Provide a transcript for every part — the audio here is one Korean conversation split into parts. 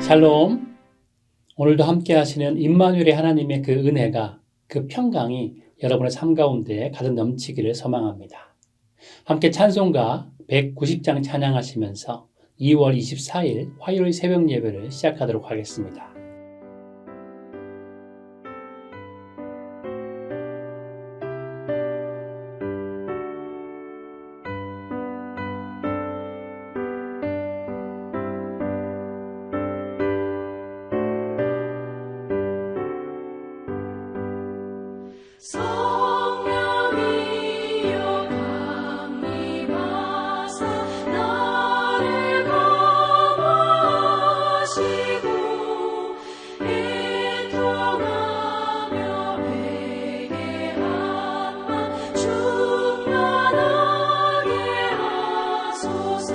샬롬. 오늘도 함께 하시는 임마누엘의 하나님의 그 은혜가, 그 평강이 여러분의 삶 가운데 가득 넘치기를 소망합니다. 함께 찬송가 190장 찬양하시면서 2월 24일 화요일 새벽 예배를 시작하도록 하겠습니다. 성령이여 강림하사 나를 감화하시고 애통하며 회개한 마 충만하게 하소서.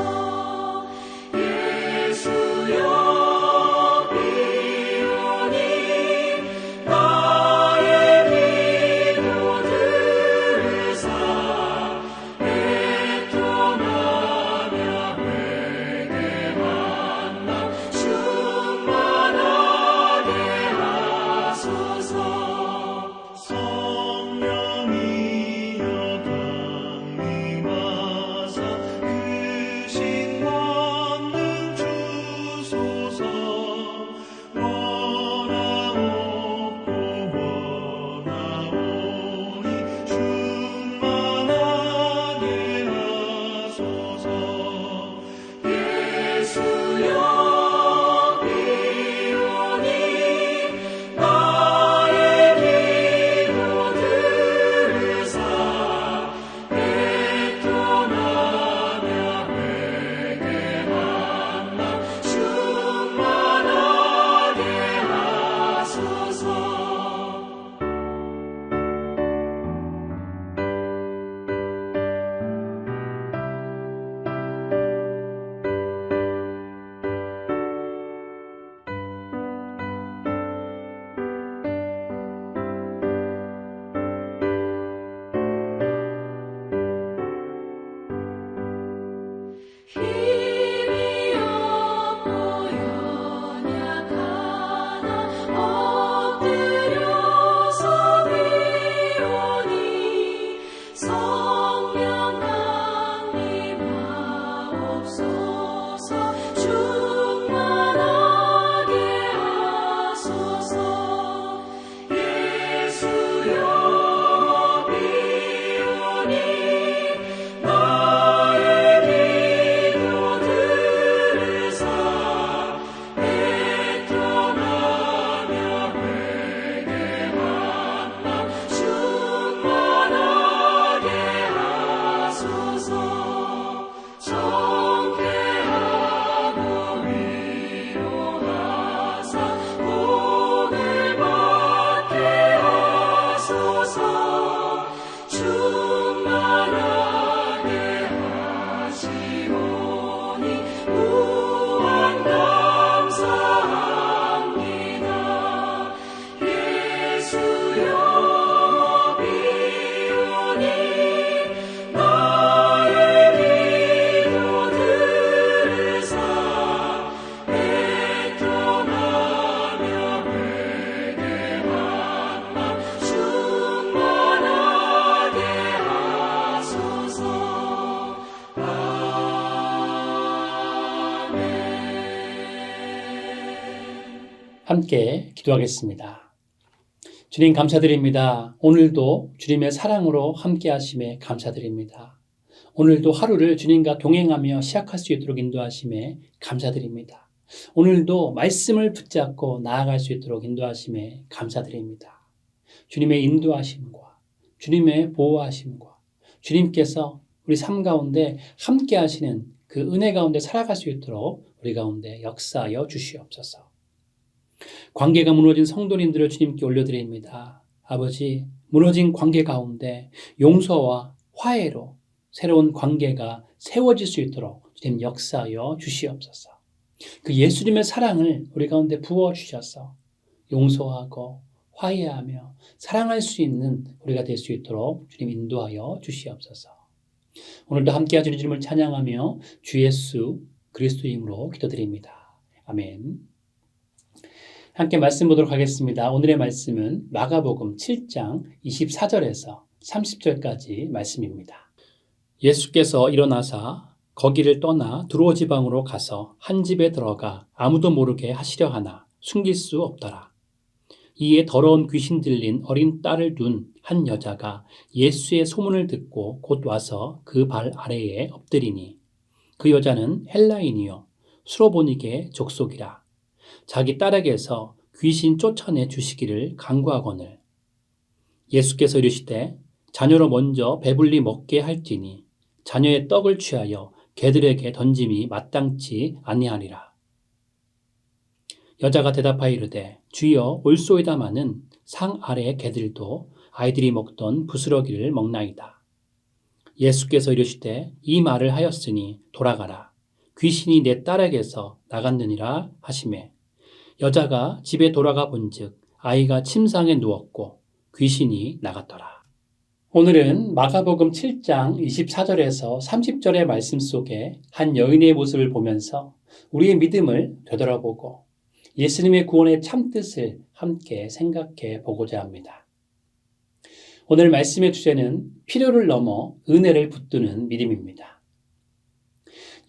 예수여 힘이 없고 연약하나 엎드려서 비오니 성령 강림하옵소서. 충만하게 하소서. 예수여 비오니 함께 기도하겠습니다. 주님 감사드립니다. 오늘도 주님의 사랑으로 함께 하심에 감사드립니다. 오늘도 하루를 주님과 동행하며 시작할 수 있도록 인도하심에 감사드립니다. 오늘도 말씀을 붙잡고 나아갈 수 있도록 인도하심에 감사드립니다. 주님의 인도하심과 주님의 보호하심과 주님께서 우리 삶 가운데 함께 하시는 그 은혜 가운데 살아갈 수 있도록 우리 가운데 역사하여 주시옵소서. 관계가 무너진 성도님들을 주님께 올려드립니다. 아버지, 무너진 관계 가운데 용서와 화해로 새로운 관계가 세워질 수 있도록 주님 역사하여 주시옵소서. 그 예수님의 사랑을 우리 가운데 부어주셔서 용서하고 화해하며 사랑할 수 있는 우리가 될 수 있도록 주님 인도하여 주시옵소서. 오늘도 함께 하시는 주님을 찬양하며 주 예수 그리스도 이름으로 기도드립니다. 아멘. 함께 말씀 보도록 하겠습니다. 오늘의 말씀은 마가복음 7장 24절에서 30절까지 말씀입니다. 예수께서 일어나사 거기를 떠나 두로 지방으로 가서 한 집에 들어가 아무도 모르게 하시려 하나 숨길 수 없더라. 이에 더러운 귀신 들린 어린 딸을 둔 한 여자가 예수의 소문을 듣고 곧 와서 그 발 아래에 엎드리니 그 여자는 헬라인이요 수로보니게 족속이라. 자기 딸에게서 귀신 쫓아내 주시기를 간구하거늘 예수께서 이르시되 자녀로 먼저 배불리 먹게 할지니 자녀의 떡을 취하여 개들에게 던짐이 마땅치 아니하리라. 여자가 대답하여 이르되 주여 올소이다마는 상 아래의 개들도 아이들이 먹던 부스러기를 먹나이다. 예수께서 이르시되 이 말을 하였으니 돌아가라. 귀신이 내 딸에게서 나갔느니라 하시매 여자가 집에 돌아가 본즉 아이가 침상에 누웠고 귀신이 나갔더라. 오늘은 마가복음 7장 24절에서 30절의 말씀 속에 한 여인의 모습을 보면서 우리의 믿음을 되돌아보고 예수님의 구원의 참뜻을 함께 생각해 보고자 합니다. 오늘 말씀의 주제는 필요를 넘어 은혜를 붙드는 믿음입니다.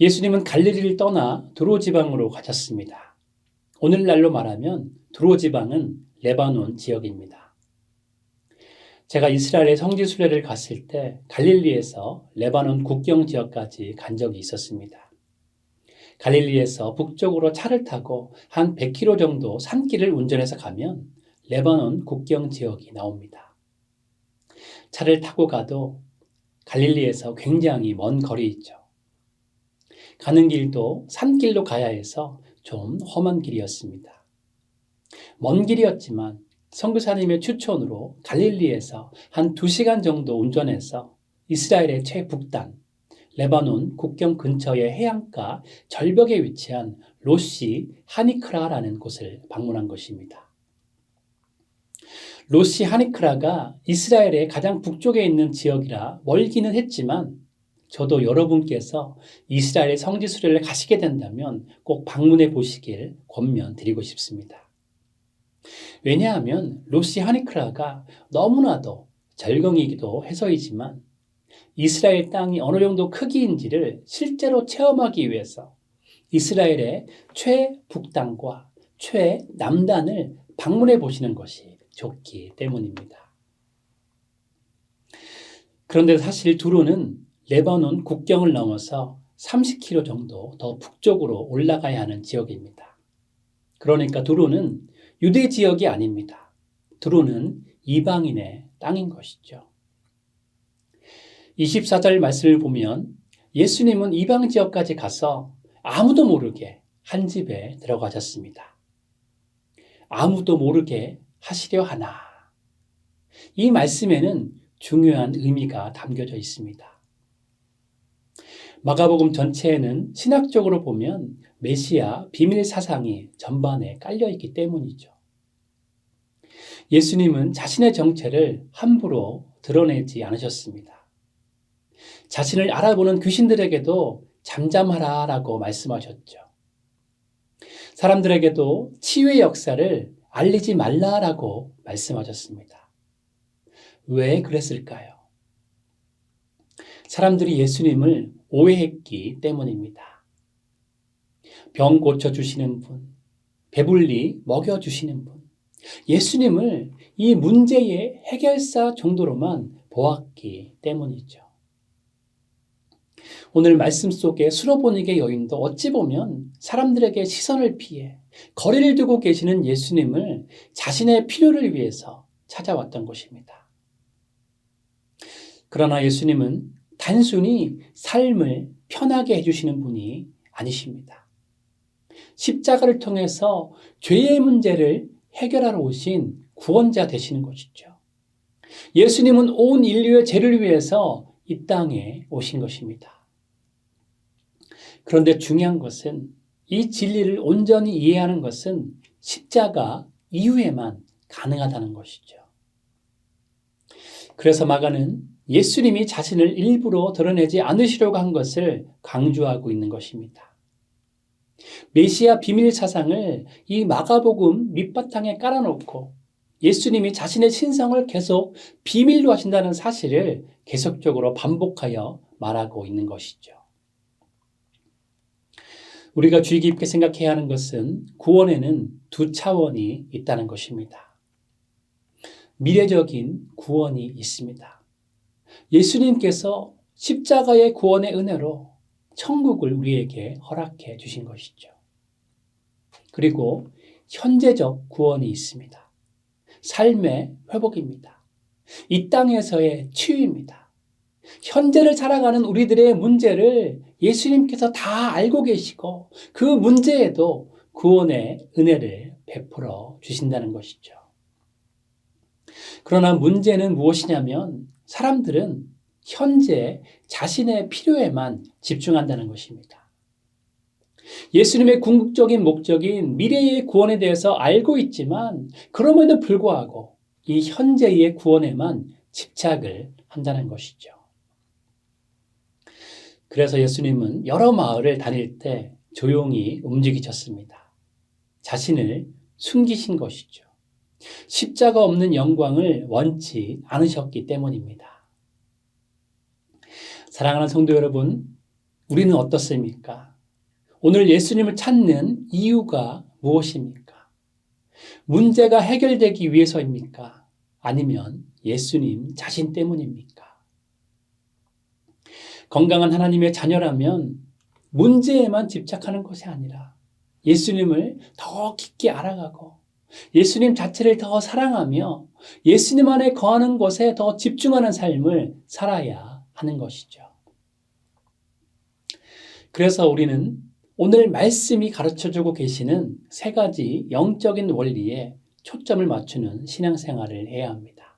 예수님은 갈릴리를 떠나 두로 지방으로 가셨습니다. 오늘날로 말하면 두로 지방은 레바논 지역입니다. 제가 이스라엘의 성지 순례를 갔을 때 갈릴리에서 레바논 국경 지역까지 간 적이 있었습니다. 갈릴리에서 북쪽으로 차를 타고 한 100km 정도 산길을 운전해서 가면 레바논 국경 지역이 나옵니다. 차를 타고 가도 갈릴리에서 굉장히 먼 거리 있죠. 가는 길도 산길로 가야 해서 좀 험한 길이었습니다. 먼 길이었지만 선교사님의 추천으로 갈릴리에서 한 2시간 정도 운전해서 이스라엘의 최북단 레바논 국경 근처의 해안가 절벽에 위치한 로시 하니크라라는 곳을 방문한 것입니다. 로시 하니크라가 이스라엘의 가장 북쪽에 있는 지역이라 멀기는 했지만 저도 여러분께서 이스라엘 성지 순례를 가시게 된다면 꼭 방문해 보시길 권면드리고 싶습니다. 왜냐하면 로시 하니크라가 너무나도 절경이기도 해서이지만 이스라엘 땅이 어느 정도 크기인지를 실제로 체험하기 위해서 이스라엘의 최북단과 최남단을 방문해 보시는 것이 좋기 때문입니다. 그런데 사실 두로는 레바논 국경을 넘어서 30km 정도 더 북쪽으로 올라가야 하는 지역입니다. 그러니까 두로는 유대 지역이 아닙니다. 두로는 이방인의 땅인 것이죠. 24절 말씀을 보면 예수님은 이방 지역까지 가서 아무도 모르게 한 집에 들어가셨습니다. 아무도 모르게 하시려 하나. 이 말씀에는 중요한 의미가 담겨져 있습니다. 마가복음 전체에는 신학적으로 보면 메시아 비밀 사상이 전반에 깔려 있기 때문이죠. 예수님은 자신의 정체를 함부로 드러내지 않으셨습니다. 자신을 알아보는 귀신들에게도 잠잠하라라고 말씀하셨죠. 사람들에게도 치유의 역사를 알리지 말라라고 말씀하셨습니다. 왜 그랬을까요? 사람들이 예수님을 오해했기 때문입니다. 병 고쳐주시는 분, 배불리 먹여주시는 분, 예수님을 이 문제의 해결사 정도로만 보았기 때문이죠. 오늘 말씀 속의 수로보니게 여인도 어찌 보면 사람들에게 시선을 피해 거리를 두고 계시는 예수님을 자신의 필요를 위해서 찾아왔던 것입니다. 그러나 예수님은 단순히 삶을 편하게 해주시는 분이 아니십니다. 십자가를 통해서 죄의 문제를 해결하러 오신 구원자 되시는 것이죠. 예수님은 온 인류의 죄를 위해서 이 땅에 오신 것입니다. 그런데 중요한 것은 이 진리를 온전히 이해하는 것은 십자가 이후에만 가능하다는 것이죠. 그래서 마가는 예수님이 자신을 일부러 드러내지 않으시려고 한 것을 강조하고 있는 것입니다. 메시아 비밀 사상을 이 마가복음 밑바탕에 깔아놓고 예수님이 자신의 신성을 계속 비밀로 하신다는 사실을 계속적으로 반복하여 말하고 있는 것이죠. 우리가 주의 깊게 생각해야 하는 것은 구원에는 두 차원이 있다는 것입니다. 미래적인 구원이 있습니다. 예수님께서 십자가의 구원의 은혜로 천국을 우리에게 허락해 주신 것이죠. 그리고 현재적 구원이 있습니다. 삶의 회복입니다. 이 땅에서의 치유입니다. 현재를 살아가는 우리들의 문제를 예수님께서 다 알고 계시고 그 문제에도 구원의 은혜를 베풀어 주신다는 것이죠. 그러나 문제는 무엇이냐면 사람들은 현재 자신의 필요에만 집중한다는 것입니다. 예수님의 궁극적인 목적인 미래의 구원에 대해서 알고 있지만 그럼에도 불구하고 이 현재의 구원에만 집착을 한다는 것이죠. 그래서 예수님은 여러 마을을 다닐 때 조용히 움직이셨습니다. 자신을 숨기신 것이죠. 십자가 없는 영광을 원치 않으셨기 때문입니다. 사랑하는 성도 여러분, 우리는 어떻습니까? 오늘 예수님을 찾는 이유가 무엇입니까? 문제가 해결되기 위해서입니까? 아니면 예수님 자신 때문입니까? 건강한 하나님의 자녀라면 문제에만 집착하는 것이 아니라 예수님을 더 깊게 알아가고 예수님 자체를 더 사랑하며 예수님 안에 거하는 것에 더 집중하는 삶을 살아야 하는 것이죠. 그래서 우리는 오늘 말씀이 가르쳐주고 계시는 세 가지 영적인 원리에 초점을 맞추는 신앙생활을 해야 합니다.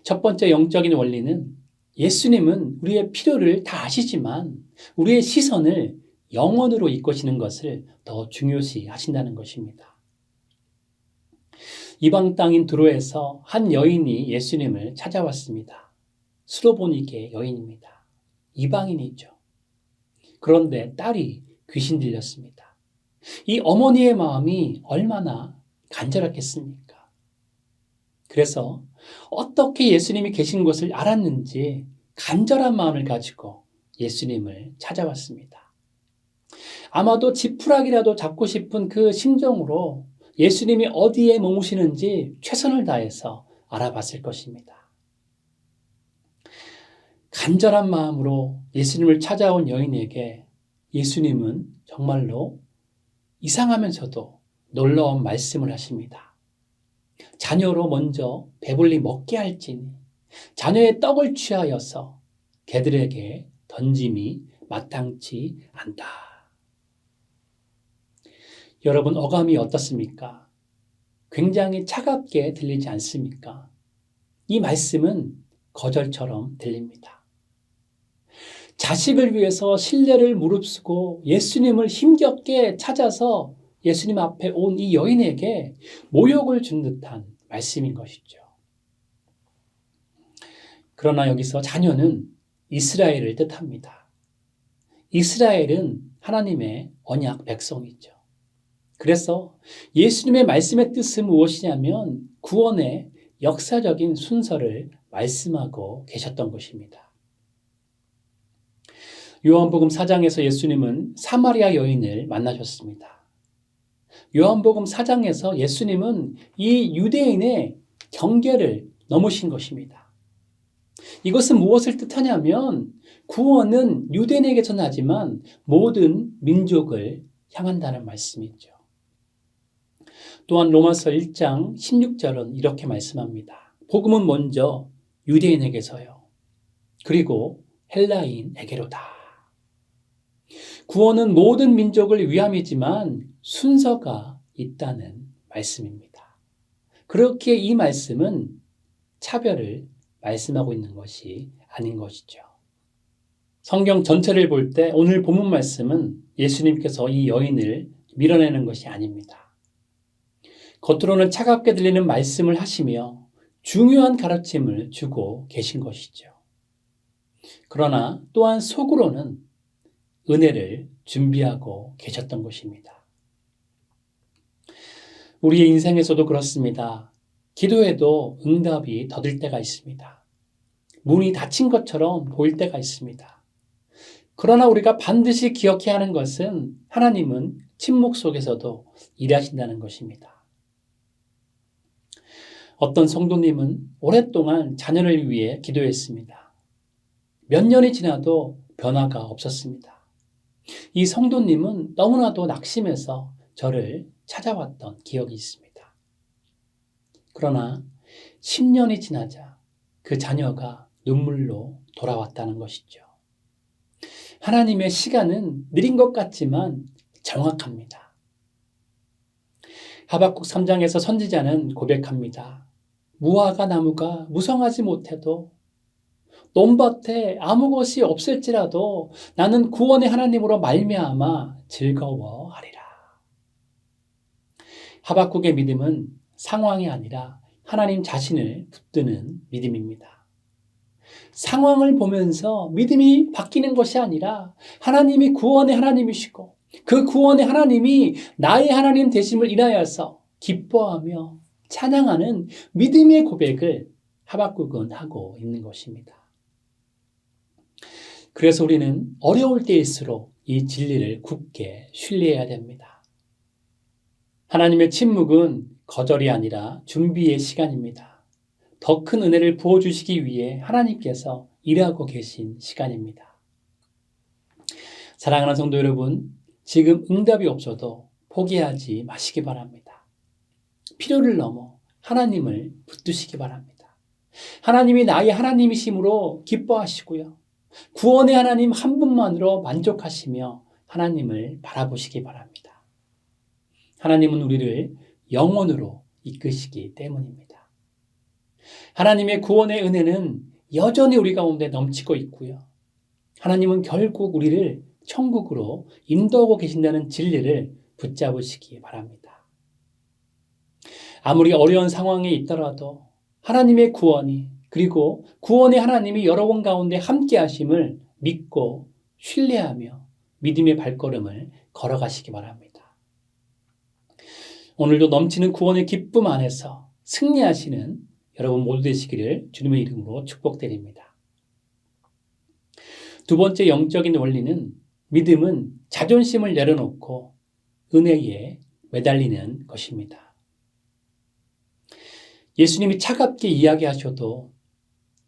첫 번째 영적인 원리는 예수님은 우리의 필요를 다 아시지만 우리의 시선을 영원으로 이끄시는 것을 더 중요시 하신다는 것입니다. 이방 땅인 두로에서 한 여인이 예수님을 찾아왔습니다. 수로보니게 여인입니다. 이방인이죠. 그런데 딸이 귀신 들렸습니다. 이 어머니의 마음이 얼마나 간절했겠습니까? 그래서 어떻게 예수님이 계신 것을 알았는지 간절한 마음을 가지고 예수님을 찾아왔습니다. 아마도 지푸라기라도 잡고 싶은 그 심정으로 예수님이 어디에 머무시는지 최선을 다해서 알아봤을 것입니다. 간절한 마음으로 예수님을 찾아온 여인에게 예수님은 정말로 이상하면서도 놀라운 말씀을 하십니다. 자녀로 먼저 배불리 먹게 할지니 자녀의 떡을 취하여서 개들에게 던짐이 마땅치 않다. 여러분, 어감이 어떻습니까? 굉장히 차갑게 들리지 않습니까? 이 말씀은 거절처럼 들립니다. 자식을 위해서 신뢰를 무릅쓰고 예수님을 힘겹게 찾아서 예수님 앞에 온 이 여인에게 모욕을 준 듯한 말씀인 것이죠. 그러나 여기서 자녀는 이스라엘을 뜻합니다. 이스라엘은 하나님의 언약 백성이죠. 그래서 예수님의 말씀의 뜻은 무엇이냐면 구원의 역사적인 순서를 말씀하고 계셨던 것입니다. 요한복음 4장에서 예수님은 사마리아 여인을 만나셨습니다. 요한복음 4장에서 예수님은 이 유대인의 경계를 넘으신 것입니다. 이것은 무엇을 뜻하냐면 구원은 유대인에게 전하지만 모든 민족을 향한다는 말씀이죠. 또한 로마서 1장 16절은 이렇게 말씀합니다. 복음은 먼저 유대인에게서요. 그리고 헬라인에게로다. 구원은 모든 민족을 위함이지만 순서가 있다는 말씀입니다. 그렇게 이 말씀은 차별을 말씀하고 있는 것이 아닌 것이죠. 성경 전체를 볼 때 오늘 본문 말씀은 예수님께서 이 여인을 밀어내는 것이 아닙니다. 겉으로는 차갑게 들리는 말씀을 하시며 중요한 가르침을 주고 계신 것이죠. 그러나 또한 속으로는 은혜를 준비하고 계셨던 것입니다. 우리의 인생에서도 그렇습니다. 기도해도 응답이 더딜 때가 있습니다. 문이 닫힌 것처럼 보일 때가 있습니다. 그러나 우리가 반드시 기억해야 하는 것은 하나님은 침묵 속에서도 일하신다는 것입니다. 어떤 성도님은 오랫동안 자녀를 위해 기도했습니다. 몇 년이 지나도 변화가 없었습니다. 이 성도님은 너무나도 낙심해서 저를 찾아왔던 기억이 있습니다. 그러나 10년이 지나자 그 자녀가 눈물로 돌아왔다는 것이죠. 하나님의 시간은 느린 것 같지만 정확합니다. 하박국 3장에서 선지자는 고백합니다. 무화과 나무가 무성하지 못해도 논밭에 아무 것이 없을지라도 나는 구원의 하나님으로 말미암아 즐거워하리라. 하박국의 믿음은 상황이 아니라 하나님 자신을 붙드는 믿음입니다. 상황을 보면서 믿음이 바뀌는 것이 아니라 하나님이 구원의 하나님이시고 그 구원의 하나님이 나의 하나님 되심을 인하여서 기뻐하며 찬양하는 믿음의 고백을 하박국은 하고 있는 것입니다. 그래서 우리는 어려울 때일수록 이 진리를 굳게 신뢰해야 됩니다. 하나님의 침묵은 거절이 아니라 준비의 시간입니다. 더 큰 은혜를 부어주시기 위해 하나님께서 일하고 계신 시간입니다. 사랑하는 성도 여러분, 지금 응답이 없어도 포기하지 마시기 바랍니다. 필요를 넘어 하나님을 붙드시기 바랍니다. 하나님이 나의 하나님이심으로 기뻐하시고요. 구원의 하나님 한 분만으로 만족하시며 하나님을 바라보시기 바랍니다. 하나님은 우리를 영원으로 이끄시기 때문입니다. 하나님의 구원의 은혜는 여전히 우리 가운데 넘치고 있고요. 하나님은 결국 우리를 천국으로 인도하고 계신다는 진리를 붙잡으시기 바랍니다. 아무리 어려운 상황에 있더라도 하나님의 구원이 그리고 구원의 하나님이 여러분 가운데 함께 하심을 믿고 신뢰하며 믿음의 발걸음을 걸어가시기 바랍니다. 오늘도 넘치는 구원의 기쁨 안에서 승리하시는 여러분 모두 되시기를 주님의 이름으로 축복드립니다. 두 번째 영적인 원리는 믿음은 자존심을 내려놓고 은혜에 매달리는 것입니다. 예수님이 차갑게 이야기하셔도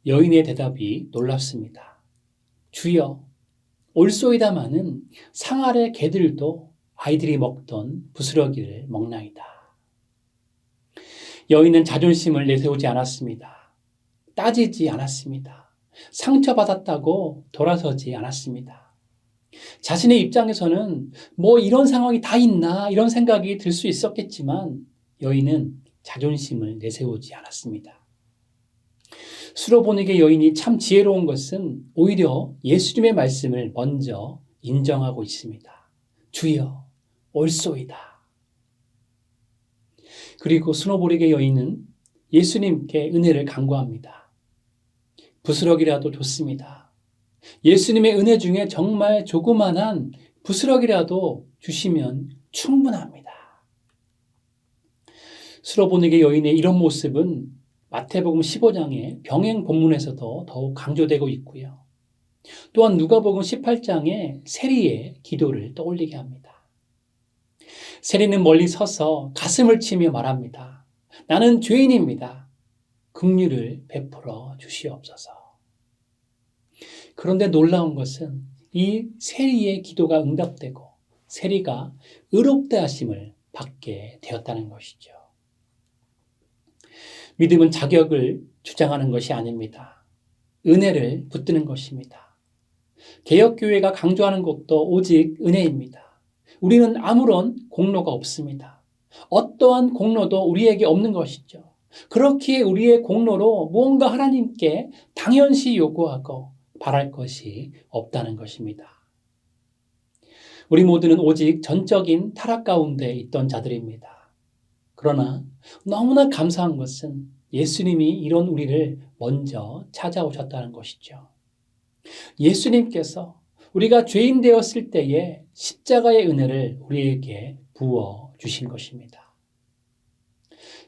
여인의 대답이 놀랍습니다. 주여, 올소이다마는 상 아래 개들도 아이들이 먹던 부스러기를 먹나이다. 여인은 자존심을 내세우지 않았습니다. 따지지 않았습니다. 상처받았다고 돌아서지 않았습니다. 자신의 입장에서는 뭐 이런 상황이 다 있나 이런 생각이 들 수 있었겠지만 여인은 자존심을 내세우지 않았습니다. 수로보니게 여인이 참 지혜로운 것은 오히려 예수님의 말씀을 먼저 인정하고 있습니다. 주여, 올소이다. 그리고 수로보니게 여인은 예수님께 은혜를 간구합니다. 부스러기라도 좋습니다. 예수님의 은혜 중에 정말 조그만한 부스러기라도 주시면 충분합니다. 수로보니게 여인의 이런 모습은 마태복음 15장의 병행 본문에서도 더욱 강조되고 있고요. 또한 누가복음 18장의 세리의 기도를 떠올리게 합니다. 세리는 멀리 서서 가슴을 치며 말합니다. 나는 죄인입니다. 긍휼을 베풀어 주시옵소서. 그런데 놀라운 것은 이 세리의 기도가 응답되고 세리가 의롭다 하심을 받게 되었다는 것이죠. 믿음은 자격을 주장하는 것이 아닙니다. 은혜를 붙드는 것입니다. 개혁교회가 강조하는 것도 오직 은혜입니다. 우리는 아무런 공로가 없습니다. 어떠한 공로도 우리에게 없는 것이죠. 그렇기에 우리의 공로로 무언가 하나님께 당연시 요구하고 바랄 것이 없다는 것입니다. 우리 모두는 오직 전적인 타락 가운데 있던 자들입니다. 그러나 너무나 감사한 것은 예수님이 이런 우리를 먼저 찾아오셨다는 것이죠. 예수님께서 우리가 죄인 되었을 때에 십자가의 은혜를 우리에게 부어 주신 것입니다.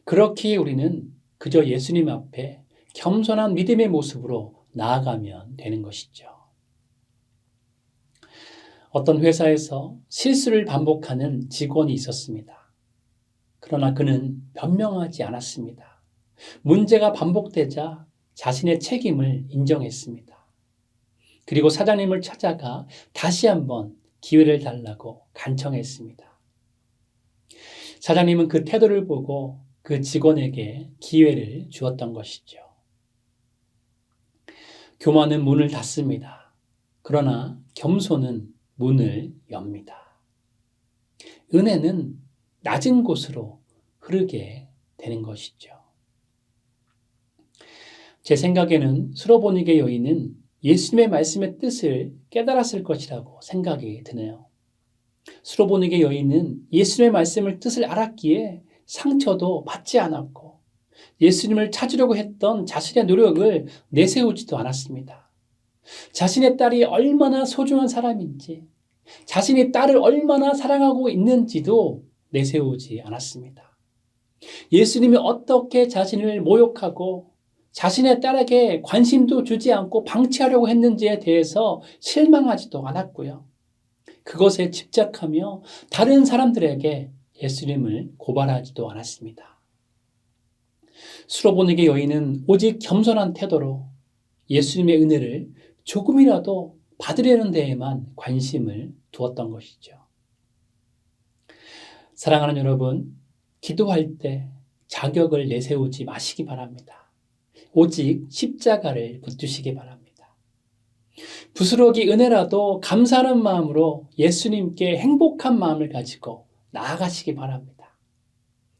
그렇기에 우리는 그저 예수님 앞에 겸손한 믿음의 모습으로 나아가면 되는 것이죠. 어떤 회사에서 실수를 반복하는 직원이 있었습니다. 그러나 그는 변명하지 않았습니다. 문제가 반복되자 자신의 책임을 인정했습니다. 그리고 사장님을 찾아가 다시 한번 기회를 달라고 간청했습니다. 사장님은 그 태도를 보고 그 직원에게 기회를 주었던 것이죠. 교만은 문을 닫습니다. 그러나 겸손은 문을 엽니다. 은혜는 낮은 곳으로 흐르게 되는 것이죠. 제 생각에는 수로보니게 여인은 예수님의 말씀의 뜻을 깨달았을 것이라고 생각이 드네요. 수로보니게 여인은 예수님의 말씀을 뜻을 알았기에 상처도 받지 않았고 예수님을 찾으려고 했던 자신의 노력을 내세우지도 않았습니다. 자신의 딸이 얼마나 소중한 사람인지, 자신이 딸을 얼마나 사랑하고 있는지도 내세우지 않았습니다. 예수님이 어떻게 자신을 모욕하고 자신의 딸에게 관심도 주지 않고 방치하려고 했는지에 대해서 실망하지도 않았고요. 그것에 집착하며 다른 사람들에게 예수님을 고발하지도 않았습니다. 수로보니게 여인은 오직 겸손한 태도로 예수님의 은혜를 조금이라도 받으려는 데에만 관심을 두었던 것이죠. 사랑하는 여러분, 기도할 때 자격을 내세우지 마시기 바랍니다. 오직 십자가를 붙드시기 바랍니다. 부스러기 은혜라도 감사하는 마음으로 예수님께 행복한 마음을 가지고 나아가시기 바랍니다.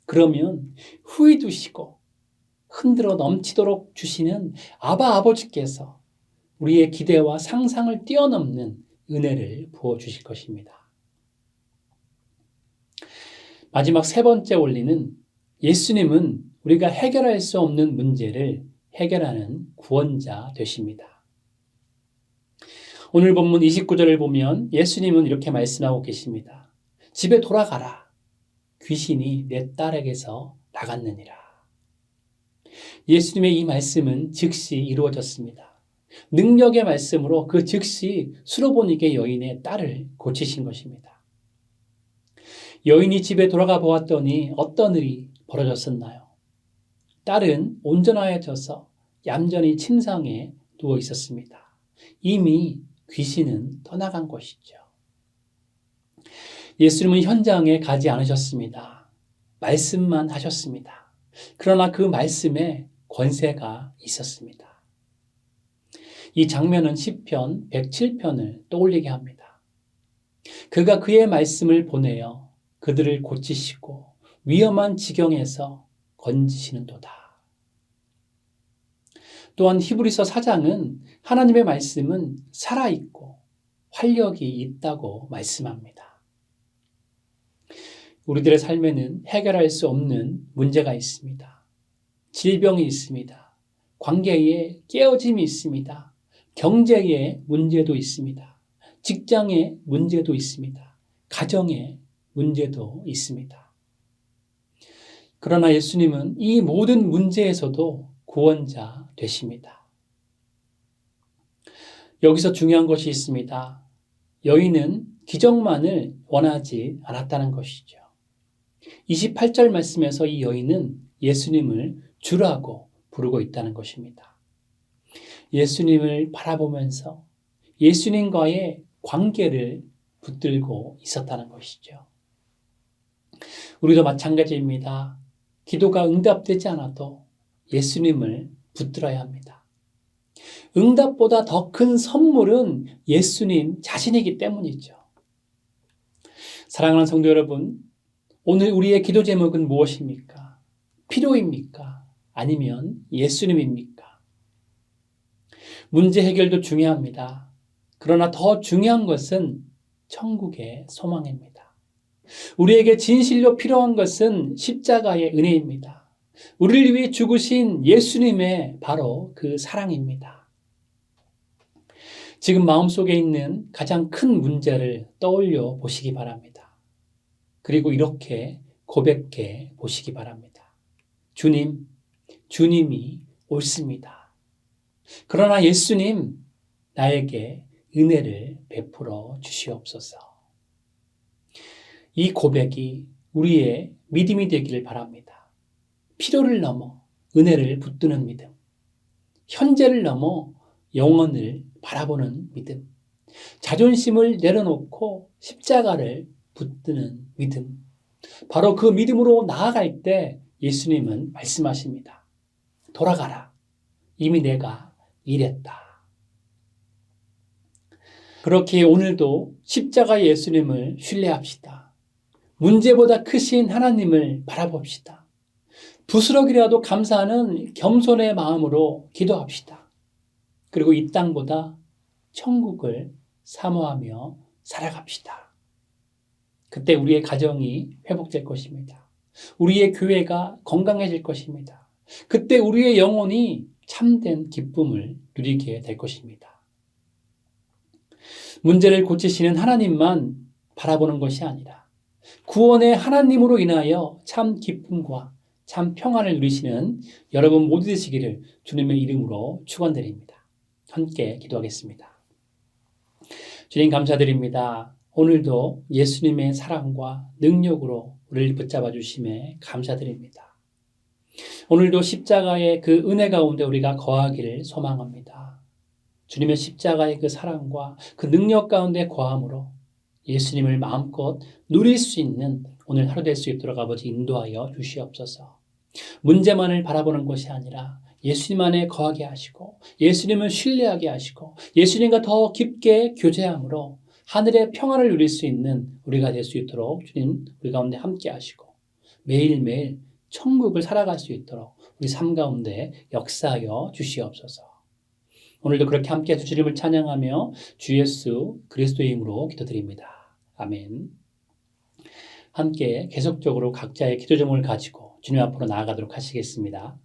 그러면 후회 두시고 흔들어 넘치도록 주시는 아바 아버지께서 우리의 기대와 상상을 뛰어넘는 은혜를 부어주실 것입니다. 마지막 세 번째 원리는 예수님은 우리가 해결할 수 없는 문제를 해결하는 구원자 되십니다. 오늘 본문 29절을 보면 예수님은 이렇게 말씀하고 계십니다. 집에 돌아가라. 귀신이 내 딸에게서 나갔느니라. 예수님의 이 말씀은 즉시 이루어졌습니다. 능력의 말씀으로 그 즉시 수로보니게 여인의 딸을 고치신 것입니다. 여인이 집에 돌아가 보았더니 어떤 일이 벌어졌었나요? 딸은 온전하여져서 얌전히 침상에 누워 있었습니다. 이미 귀신은 떠나간 것이죠. 예수님은 현장에 가지 않으셨습니다. 말씀만 하셨습니다. 그러나 그 말씀에 권세가 있었습니다. 이 장면은 시편 107편을 떠올리게 합니다. 그가 그의 말씀을 보내어 그들을 고치시고 위험한 지경에서 건지시는도다. 또한 히브리서 4장은 하나님의 말씀은 살아있고 활력이 있다고 말씀합니다. 우리들의 삶에는 해결할 수 없는 문제가 있습니다. 질병이 있습니다. 관계에 깨어짐이 있습니다. 경제에 문제도 있습니다. 직장에 문제도 있습니다. 가정에 문제도 있습니다. 그러나 예수님은 이 모든 문제에서도 구원자 되십니다. 여기서 중요한 것이 있습니다. 여인은 기적만을 원하지 않았다는 것이죠. 28절 말씀에서 이 여인은 예수님을 주라고 부르고 있다는 것입니다. 예수님을 바라보면서 예수님과의 관계를 붙들고 있었다는 것이죠. 우리도 마찬가지입니다. 기도가 응답되지 않아도 예수님을 붙들어야 합니다. 응답보다 더 큰 선물은 예수님 자신이기 때문이죠. 사랑하는 성도 여러분, 오늘 우리의 기도 제목은 무엇입니까? 필요입니까? 아니면 예수님입니까? 문제 해결도 중요합니다. 그러나 더 중요한 것은 천국의 소망입니다. 우리에게 진실로 필요한 것은 십자가의 은혜입니다. 우리를 위해 죽으신 예수님의 바로 그 사랑입니다. 지금 마음속에 있는 가장 큰 문제를 떠올려 보시기 바랍니다. 그리고 이렇게 고백해 보시기 바랍니다. 주님, 주님이 옳습니다. 그러나 예수님, 나에게 은혜를 베풀어 주시옵소서. 이 고백이 우리의 믿음이 되기를 바랍니다. 필요를 넘어 은혜를 붙드는 믿음, 현재를 넘어 영원을 바라보는 믿음, 자존심을 내려놓고 십자가를 붙드는 믿음, 바로 그 믿음으로 나아갈 때 예수님은 말씀하십니다. 돌아가라. 이미 내가 일했다. 그렇게 오늘도 십자가의 예수님을 신뢰합시다. 문제보다 크신 하나님을 바라봅시다. 부스럭이라도 감사하는 겸손의 마음으로 기도합시다. 그리고 이 땅보다 천국을 사모하며 살아갑시다. 그때 우리의 가정이 회복될 것입니다. 우리의 교회가 건강해질 것입니다. 그때 우리의 영혼이 참된 기쁨을 누리게 될 것입니다. 문제를 고치시는 하나님만 바라보는 것이 아니라 구원의 하나님으로 인하여 참 기쁨과 참 평안을 누리시는 여러분 모두 되시기를 주님의 이름으로 축원드립니다. 함께 기도하겠습니다. 주님 감사드립니다. 오늘도 예수님의 사랑과 능력으로 우리를 붙잡아 주심에 감사드립니다. 오늘도 십자가의 그 은혜 가운데 우리가 거하기를 소망합니다. 주님의 십자가의 그 사랑과 그 능력 가운데 거함으로 예수님을 마음껏 누릴 수 있는 오늘 하루 될 수 있도록 아버지 인도하여 주시옵소서. 문제만을 바라보는 것이 아니라 예수님 안에 거하게 하시고 예수님을 신뢰하게 하시고 예수님과 더 깊게 교제함으로 하늘의 평안을 누릴 수 있는 우리가 될 수 있도록 주님 우리 가운데 함께 하시고 매일매일 천국을 살아갈 수 있도록 우리 삶 가운데 역사하여 주시옵소서. 오늘도 그렇게 함께 해서 주님을 찬양하며 주 예수 그리스도의 이름으로 기도드립니다. 아멘. 함께 계속적으로 각자의 기도 제목을 가지고 주님 앞으로 나아가도록 하시겠습니다.